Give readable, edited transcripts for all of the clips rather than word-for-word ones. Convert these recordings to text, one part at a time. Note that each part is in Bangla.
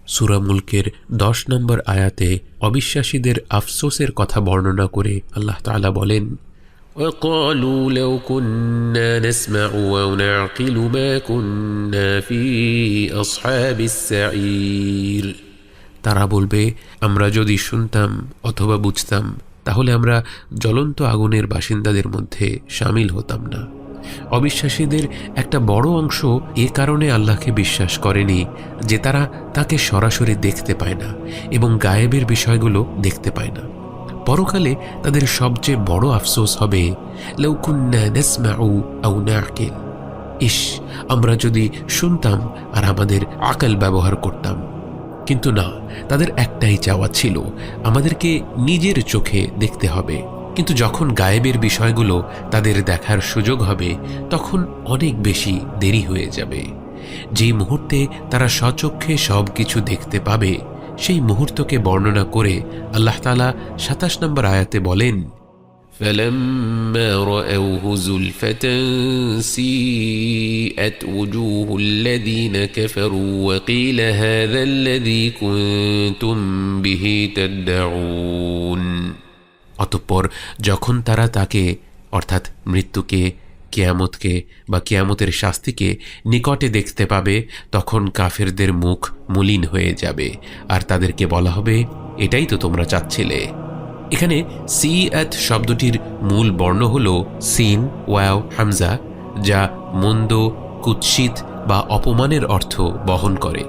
সূরা মুলকের 10 নম্বর আয়াতে অবিশ্বাসীদের আফসোসের কথা বর্ণনা করে আল্লাহ তাআলা বলেন, وَقَالُوا لَوْ كُنَّا نَسْمَعُ أَوْ نَعْقِلُ مَا كُنَّا فِي أَصْحَابِ السَّعِيرِ। তারা বলবে, আমরা যদি শুনতাম অথবা বুঝতাম তাহলে আমরা জ্বলন্ত আগুনের বাসিন্দাদের মধ্যে শামিল হতাম না। অবিশ্বাসীদের একটা বড় অংশ এ কারণে আল্লাহকে বিশ্বাস করেনি যে তারা তাকে সরাসরি দেখতে পায় না এবং গায়েবের বিষয়গুলো দেখতে পায় না। পরকালে তাদের সবচেয়ে বড় আফসোস হবে, লাউ কুন্না নাসমাউ আও নাকিল, ইস, আমরা যদি শুনতাম আর আমাদের আকল ব্যবহার করতাম। কিন্তু না, তাদের একটাই চাওয়া ছিল, আমাদেরকে নিজের চোখে দেখতে হবে। কিন্তু যখন গায়েবের বিষয়গুলো তাদের দেখার সুযোগ হবে তখন অনেক বেশি দেরি হয়ে যাবে। যেই মুহূর্তে তারা স্বচক্ষে সব কিছু দেখতে পাবে সেই মুহূর্তকে বর্ণনা করে আল্লাহ তাআলা 27 নম্বর আয়াতে বলেন, فَلَمَّا رَأَوْهُ زُلْفَةً سِيئَتْ وُجُوهُ الَّذِينَ كَفَرُوا وَقِيلَ هَذَا الَّذِي كُنتُم بِهِ تَدَّعُونَ। অতঃপর যখন তারা তাকে অর্থাৎ মৃত্যুকে, কিয়ামতকে বা কিয়ামতের শাস্তিকে নিকটে দেখতে পাবে তখন কাফেরদের মুখ মলিন হয়ে যাবে আর তাদেরকে বলা হবে, এটাই তো তোমরা চাচ্ছিলে। এখানে সিআত শব্দটির মূল বর্ণ হল সিন ওয়াও হামজা, যা মন্দ, কুৎসিত বা অপমানের অর্থ বহন করে।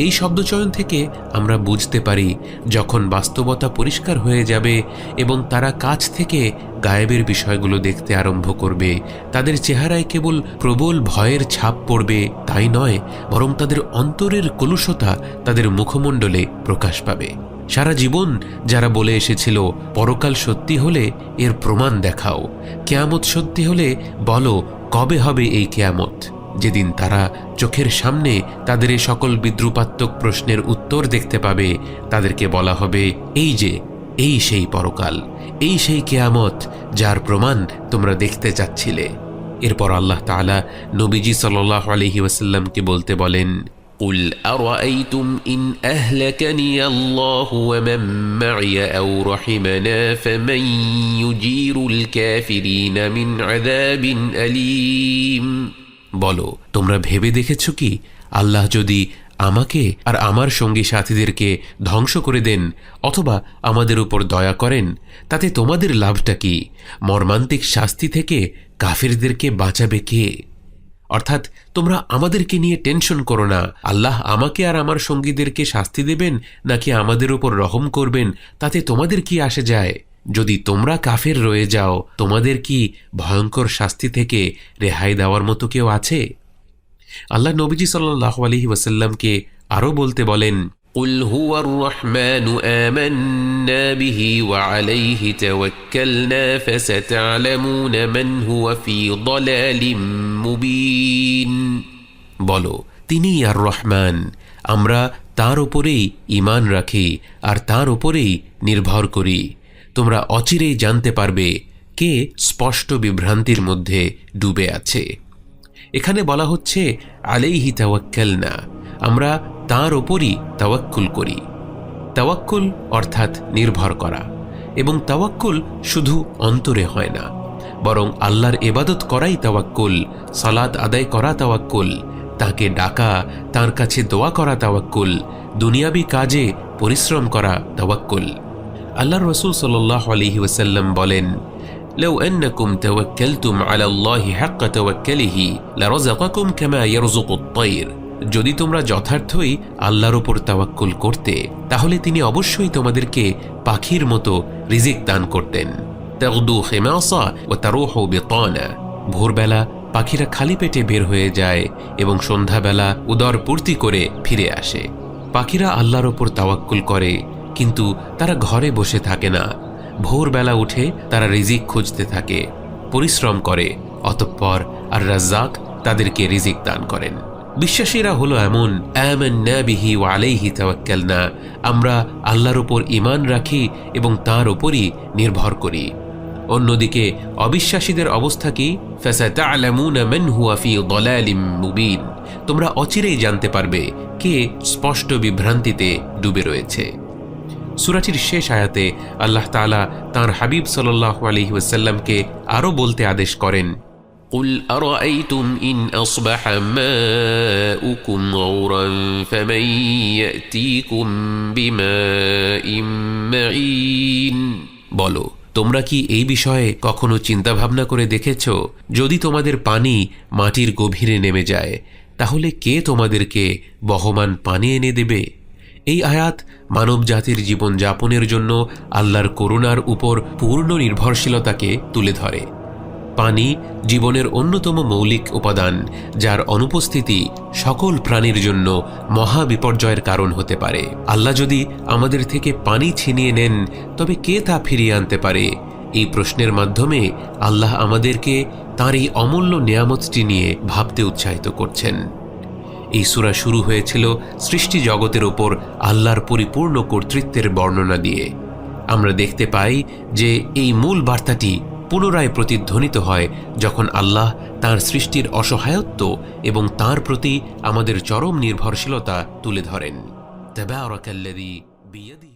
এই শব্দচয়ন থেকে আমরা বুঝতে পারি যখন বাস্তবতা পরিষ্কার হয়ে যাবে এবং তারা কাছ থেকে গায়েবের বিষয়গুলো দেখতে আরম্ভ করবে, তাদের চেহারায় কেবল প্রবল ভয়ের ছাপ পড়বে তাই নয়, বরং তাদের অন্তরের কলুষতা তাদের মুখমণ্ডলে প্রকাশ পাবে। সারা জীবন যারা বলে এসেছিল পরকাল সত্যি হলে এর প্রমাণ দেখাও, কিয়ামত সত্যি হলে বলো কবে হবে এই কিয়ামত, যেদিন তারা চোখের সামনে তাদের এই সকল বিদ্রুপাত্মক প্রশ্নের উত্তর দেখতে পাবে, তাদেরকে বলা হবে, এই সেই পরকাল, এই সেই কিয়ামত যার প্রমাণ তোমরা দেখতে চাচ্ছিলে। এরপর আল্লাহ তাআলা নবীজি সাল্লাল্লাহু আলাইহি ওয়াসাল্লামকে বলতে বলেন, قُلْ أَرَأَيْتُمْ إِنْ أَهْلَكَنِيَ اللَّهُ وَمَن مَّعِيَ أَوْ رَحِمَنَا فَمَن يُجِيرُ الْكَافِرِينَ مِنْ عَذَابٍ أَلِيمٍ। বলো, তোমরা ভেবে দেখেছো কি, আল্লাহ যদি আমাকে আর আমার সঙ্গী সাথীদেরকে ধ্বংস করে দেন অথবা আমাদের উপর দয়া করেন, তাতে তোমাদের লাভটা কি? মর্মান্তিক শাস্তি থেকে কাফিরদেরকে বাঁচাবে কে? অর্থাৎ তোমরা আমাদেরকে নিয়ে টেনশন করো না, আল্লাহ আমাকে আর আমার সঙ্গীদেরকে শাস্তি দেবেন নাকি আমাদের উপর রহম করবেন তাতে তোমাদের কি আসে যায়? যদি তোমরা কাফের রয়ে যাও, তোমাদের কি ভয়ঙ্কর শাস্তি থেকে রেহাই দেওয়ার মতো কেউ আছে? আল্লাহ নবীজি সাল্লাল্লাহু আলাইহি ওয়াসাল্লামকে আরও বলতে বলেন, قُلْ هُوَ الرَّحْمَنُ آمَنَّا بِهِ وَعَلَيْهِ تَوَكَّلْنَا فَسَتَعْلَمُونَ مَنْ هُوَ فِي ضَلَالٍ مُبِينٍ। বলো, তিনিই আর রহমান, আমরা তার উপরেই ঈমান রাখি আর তার উপরেই নির্ভর করি। তোমরা অচিরেই জানতে পারবে কে স্পষ্ট বিভ্রান্তির মধ্যে ডুবে আছে। এখানে বলা হচ্ছে আলাইহি তাওয়াক্কালনা, আমরা তার ওপরই তাওয়াক্কুল করি। তাওয়াক্কুল অর্থাৎ নির্ভর করা, এবং তাওয়াক্কুল শুধু অন্তরে হয় না, বরং আল্লাহর ইবাদত করাই তাওয়াক্কুল, সালাত আদায় করা তাওয়াক্কুল, তাকে ডাকা, তার কাছে দোয়া করা তাওয়াক্কুল, দুনিয়াবি কাজে পরিশ্রম করা তাওয়াক্কুল। আল্লাহর রাসূল সাল্লাল্লাহু আলাইহি ওয়াসাল্লাম বলেন, لو أنكم توكلتم على الله حق توكله لرزقكم كما يرزق الطير। যদি তোমরা যথার্থই আল্লাহর উপর তাওয়াক্কুল করতে তাহলে তিনি অবশ্যই তোমাদেরকে পাখির মতো রিজিক দান করতেন। তাগদু খিমাসা ওয়া তারুহু বিতানা, ভোরবেলা পাখিরা খালি পেটে বের হয়ে যায় এবং সন্ধ্যাবেলা উদর পূর্তি করে ফিরে আসে। পাখিরা আল্লাহর উপর তাওয়াক্কুল করে, কিন্তু তারা ঘরে বসে থাকে না। ভোরবেলা উঠে তারা রিজিক খুঁজতে থাকে, পরিশ্রম করে, অতঃপর আর রাজ্জাক তাদেরকে রিজিক দান করেন। বিশ্বাসীরা হলো এমন, আমান্না বিহি ওয়া আলাইহি তাওয়াক্কালনা, আমরা আল্লাহর উপর ঈমান রাখি এবং তার উপরই নির্ভর করি। অন্যদিকে অবিশ্বাসীদের অবস্থা কি? ফাসাতা'লামুনা মান হুয়া ফি দালালিম মুবিন, তোমরা অচিরেই জানতে পারবে কে স্পষ্ট বিভ্রান্তিতে ডুবে রয়েছে। সূরাটির শেষ আয়াতে আল্লাহ তাআলা তাঁর হাবিব সাল্লাল্লাহু আলাইহি ওয়াসাল্লামকে আরও বলতে আদেশ করেন, قل أرأيتم إن أصبح ماؤكم غورا فمن يأتيكم بماء معين। বলো, তোমরা কি এই বিষয়ে কখনো চিন্তা ভাবনা করে দেখেছ, যদি তোমাদের পানি মাটির গভীরে নেমে যায় তাহলে কে তোমাদেরকে বহমান পানি এনে দেবে? এই আয়াত মানব জাতির জীবন যাপনের জন্য আল্লাহর করুণার উপর পূর্ণ নির্ভরশীলতাকে তুলে ধরে। পানি জীবনের অন্যতম মৌলিক উপাদান, যার অনুপস্থিতি সকল প্রাণীর জন্য মহা বিপর্যয়ের কারণ হতে পারে। আল্লাহ যদি আমাদের থেকে পানি ছিনিয়ে নেন তবে কে তা ফিরিয়ে আনতে পারে? এই প্রশ্নের মাধ্যমে আল্লাহ আমাদেরকে তাঁর এই অমূল্য নিয়ামতটি নিয়ে ভাবতে উৎসাহিত করছেন। এই সূরা শুরু হয়েছিল সৃষ্টি জগতের ওপর আল্লাহর পরিপূর্ণ কর্তৃত্বের বর্ণনা দিয়ে। আমরা দেখতে পাই যে এই মূল বার্তাটি পুনরায় প্রতিধ্বনিত হয় যখন আল্লাহ তাঁর সৃষ্টির অসহায়ত্ব এবং তাঁর প্রতি আমাদের চরম নির্ভরশীলতা তুলে ধরেন। তাবারাকাল্লাযী বিয়াদিহি